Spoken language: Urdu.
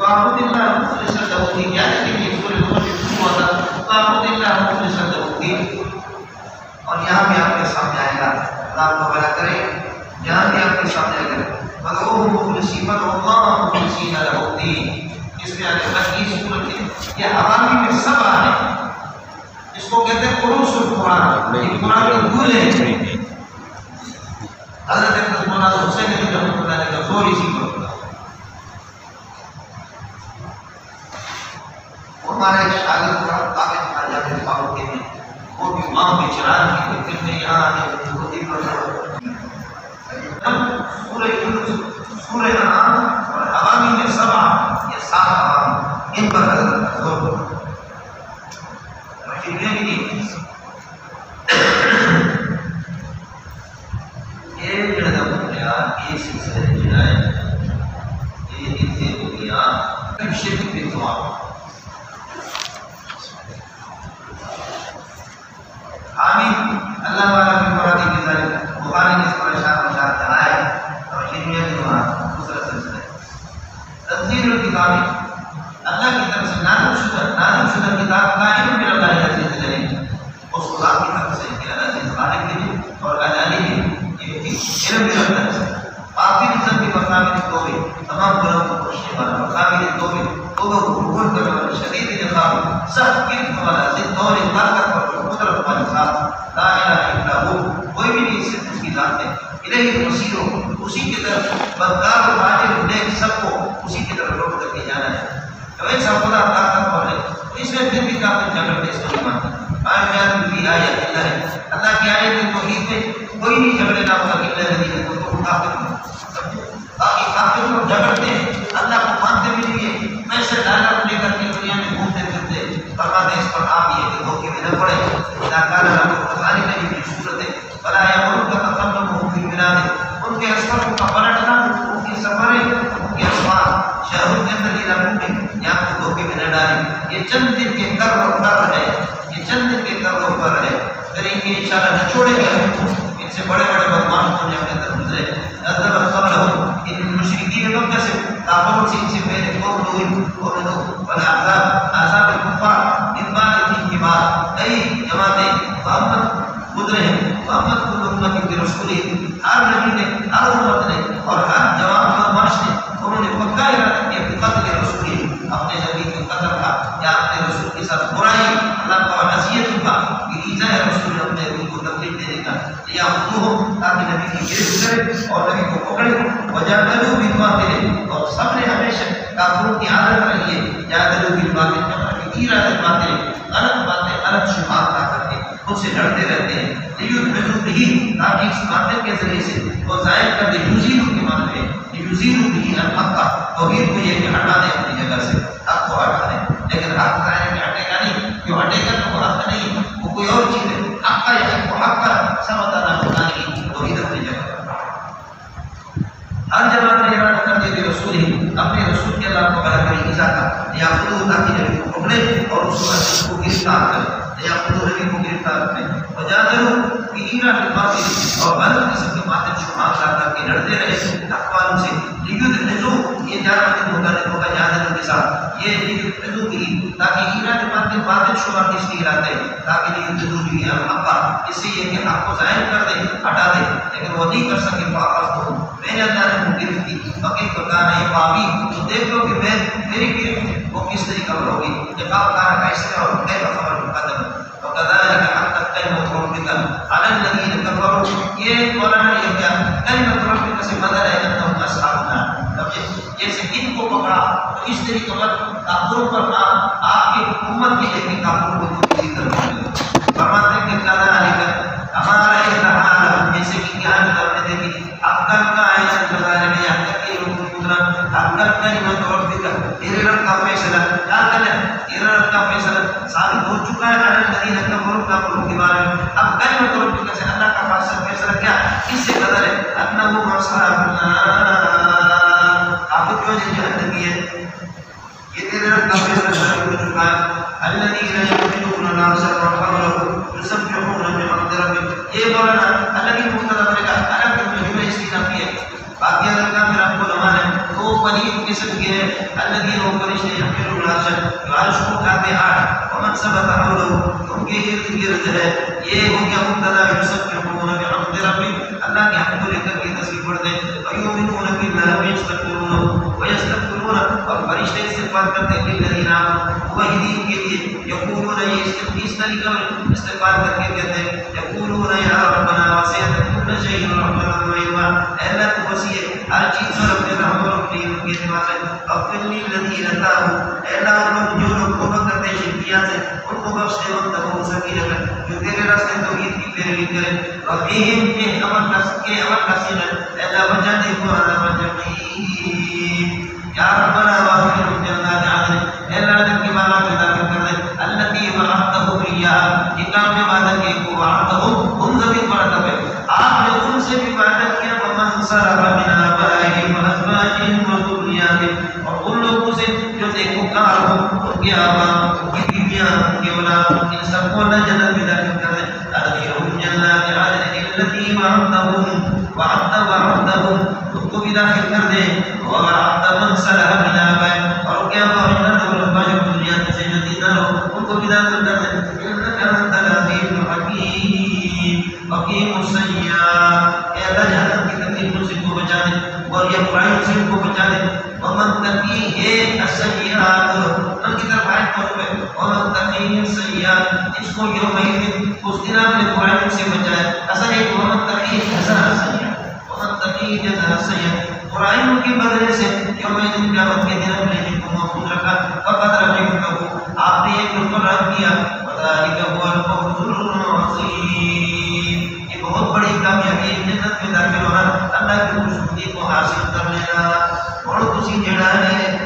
فاعبد اللہ مخلصا لہ الدین، یاد ہے کہ یہ سورہ نمبر شروع ہوا تھا فاعبد اللہ مخلصا لہ الدین، اور یہاں بھی آپ کے سامنے آئے گا، اللہ کو بھلا کرے، یہاں بھی آپ کے سامنے آئے گا فدعوہ مخلصین فدعوا اللہ مخلصین لہ الدین، اس میں آگے بس یہ صورت یہ عوامی میں سب آنے، اس کو کہتے ہیں عروس القرآن، یہ قرآن کے گل ہیں۔ حضرت مولانا حسین علی رحمۃ اللہ علیہ کا زور اسی پر ہوتا، ہمارے ایک شاگرد تھا قابل خواجہ بن فاروق میں، وہ بھی ماں کے چران کی پھر میں یہاں آنے ہوتی پر سورہ یونس، سورہ انعام اور عوامی میں سبع، یہ 7 عوام، ان پر حضرت کا زور ہوتا۔ یہ جڑا ہو گیا، یہ سلسلے جڑائے یہ اتنے ہو گیا شرک کی دعا، حامد اللہ والا کی مرادی کی ذالک بخاری نے اس پر اشارہ مشاہد چلائے اور شریعہ کی دعا دوسرا سلسلہ تنزیل الکتاب، اللہ کی طرف سے نازل شدہ کتاب قائم من اللہ العزیز العلیم، اس خدا کی طرف سے کہ العزیز غالب ہے اور العلیم یہ علم بھی رکھتا ہے، آخری ذنب مقابل توبے، تمام گناہوں کو بخشنے والا، مقابل توبے، توبہ کو قبول کرنے والا، شدید عقاب، سخت گرفت والا، ضد اور طاقت اور قدرت والا ذات، لا الہ الا ہو، کوئی بھی نہیں صرف اس کی ذات ہے، الیہ المصیر، اسی کی طرف بدکار و فاجر نیک سب کو اسی کی طرف لوٹ کر کے جانا ہے۔ تو ایسا خدا طاقتور ہے، اس میں پھر بھی طاقت جھگڑتے اس کو نہیں مانتے۔ آیات بھی آیت اللہ ہے، اللہ کی آیت توحید میں کوئی نہیں جھگڑے نہ ہوگا کہ اللہ نبی کو تو کافر ہوں، باقی کافر لوگ جھگڑتے ہیں، اللہ کو مانتے بھی نہیں ہے، پیسے ڈالر لے کر کے دنیا میں گھومتے پھرتے، فرماتے اس پر آپ یہ کہ دھوکے میں نہ پڑے، اذا کان لکم خزائن نبی کی صورت ہے فلا یامرک تقدمهم فی بلاد، ان کے اسفاروں کا پلٹنا، ان کی سفریں، ان کے اسفار شہروں کے اندر یہ نہ یہاں کو دھوکے میں نہ ڈالیں، یہ چند دن کے کر و فر ہے، یہ چند دن کے کر و فر ہے، کریں گے انشاءاللہ نہ چھوڑیں گے، ان سے بڑے بڑے بدمان دنیا کے اندر گزرے، نظر قبلہم، ان مشرکین لوگ جیسے کافروں سے ان سے پہلے قوم نوح والعذاب عذاب الکفار ان بعد ان کی بعد کئی جماعتیں محمد گزرے ہیں، محمد کل امت برسولہ، ہر نبی نے، ہر امت نے اور ہر جوان بدماش نے انہوں نے پکا ارادہ کیا کہ قتل رسول، اپنے نبی کے قتل کا یا اپنے رسول کے ساتھ برائی، اللہ کو نصیحت کا، ایذاء رسول، اپنے دل کو تکلیف دینے کا، یا خودوں تاکہ نبی کی گرفت کرے اور نبی کو پکڑے، وجادلوا بالباطل، اور سب نے ہمیشہ کافروں کی عادت رہی ہے جادلوا بالباطل، کہ ارادہ باتیں غلط باتیں غلط شبہات لا کر کے ان سے لڑتے رہتے ہیں، لیدحضوا بہ، تاکہ اس باطل کے ذریعے سے وہ ظاہر کر دے، یزیلوا کے معنی میں لیزیلوا بہ الحق، توحید کو یہ کہ ہٹا دیں اپنی جگہ سے، حق کو ہٹا دیں، لیکن حق ظاہر میں ہٹے گا نہیں، کیوں ہٹے گا تو وہ حق نہیں، وہ کوئی اور چیز ہے، حق کا یقین کو حق کا سمجھ آنا ہوتا نہیں، توحید اپنی جگہ پر۔ ہر جماعت نے ارادہ کر دیا کہ رسول ہی اپنے رسول کے اللہ کو بلا کرے ایزا کا، یا خود تاکہ نبی کو پکڑے اور اس کو گرفتار کرے، یا خود نبی کو گرفتار کرے، وجادلوا بہ بالباطل، اور غلط قسم کے باطل شبہات لا کر کے لڑتے رہے اقوالوں سے، لیدحضوا، یہ جانب متعلق ہوگا جادلوا کے ساتھ، یہ لیدحضوا بہ، تاکہ ارادہ باطل شبہات اس لیے لاتے تاکہ لیدحضوا بہ الحق، اس سے یہ کہ حق کو ظاہر کر دے، ہٹا دے، لیکن وہ نہیں کر سکے، فاخذتهم، میں نے اللہ نے گرفت کی، فکیف کان عقابی، تو دیکھ لو کہ میری گرفت وہ کس طریقے پر ہوگی، عقاب کان کیسے اور کیف خبر مقدم، وکذلک حقت کلمۃ ربک علی الذین کفروا، یہ مولانا یہ کیا کلمۃ ربک سے بدل ہے انہم اصحاب النار، جیسے ان کو پکڑا تو اس طریقے پر کافروں پر آپ کی امت کے لیے کافروں کو اسی طرح فرماتے ہیں کہ کذالک ہمارا یہ حال، جیسے کہ یہاں ہم نے دیکھی اقدم کا ایسا بتایا نہیں، اقدم کی رکن اقدم کلمۃ ربک، ارادہ کا فیصلہ کیا کرنا، ارادہ کا فیصلہ ثابت ہو چکا ہے، علی الذین کفروا کافروں کے بارے میں، اب کلمۃ ربک سے اللہ کا فیصلہ کیا، اس سے بدل ہے، انہم اصحاب النار، آپ جو جہنمی ہے، یہ ارادہ کا فیصلہ ثابت ہو چکا ہے، الذین یقتلون الناس وحولهم یسبحون بحمد ربهم، یہ مولانا الگ ہی مبتدا کرے گا، الگ میں اس کی نفی ہے، باقی اگر کا پھر آپ کو لمحہ ہے تو ولید قسم کے الذین وہ فرشتے یحملون العرش جو عرش کو اٹھاتے ہیں ومن ثبت حولہ ان کے ارد گرد ہے یہ ہو گیا مبتدا یسبحون بحمد ربک اللہ کی حمد لے کر کے تسبیح پڑھتے ہیں ویؤمنون باللہ ویستغفرون اور فرشتے استغفار کرتے ہیں للذین آمنوا موحدین کے لیے یقولون یہ اس طریقہ استغفار کر کے کہتے ہیں یقولون یا ربنا وسعت كل شيء رحمة وعلما اے اللہ تو وسیع ہر چیز پر اپنے رحم اور اپنے علم کے اعتبار سے اغفر للذین تابوا اے اللہ ان لوگ جو لوگ توبہ کرتے ہیں شرکیات سے ان کو بخش دے واتبعوا سبیلک جو تیرے راستے توحید کی پیروی کریں وقیہم کے عمل کا سینہ اے اللہ بچا دے کو عذاب الجحیم یا ربنا واغفر جنات عدن اے اللہ عدن کے باغات میں داخل کر دے التي وعدتهم اياها کتاب میں وعدہ کیا کو وعدتهم ان زمین وعدہ پہ آپ نے ان سے بھی وعدہ کیا ومن صرف من آبائهم وازواجهم وذرياتهم اور ان لوگوں سے جو نیکوکار ہوں ان کے آباء ان کی بیویاں ان کے اولاد ان سب کو اللہ جنت میں داخل کر دے ادخلهم جنات عدن التي وعدتهم ان کو بھی داخل کر دے ووعدت من صلح من آبائهم اور کیا وعدت اور ازواج وذريات سے جو دیندار ہو ان کو بھی داخل کر دے انك انت العزيز الحكيم وقیم السیئات اے اللہ جہنم کی تکلیفوں سے کو بچا دے اور یہ برائیوں سے کو بچا دے ومن تقی ہے السیئات ان کی طرف آیت پر ہے ومن تقی السیئات اس کو یومئذ اس دن اپنے برائیوں سے بچائے اصل ہے ومن تقی جزاء السیئات ومن تقی جزاء السیئات برائیوں کے بدلے سے یومئذ قیامت کے دن اپنے جن کو محفوظ رکھا فقط رجعتہ آپ نے ایک مقرر کیا وذلك هو الفوز العظیم یہ بہت بڑی کامیابی جنت میں داخل ہونا اللہ کی خوشنودی کو حاصل کر لینا اور تسی جڑا ہے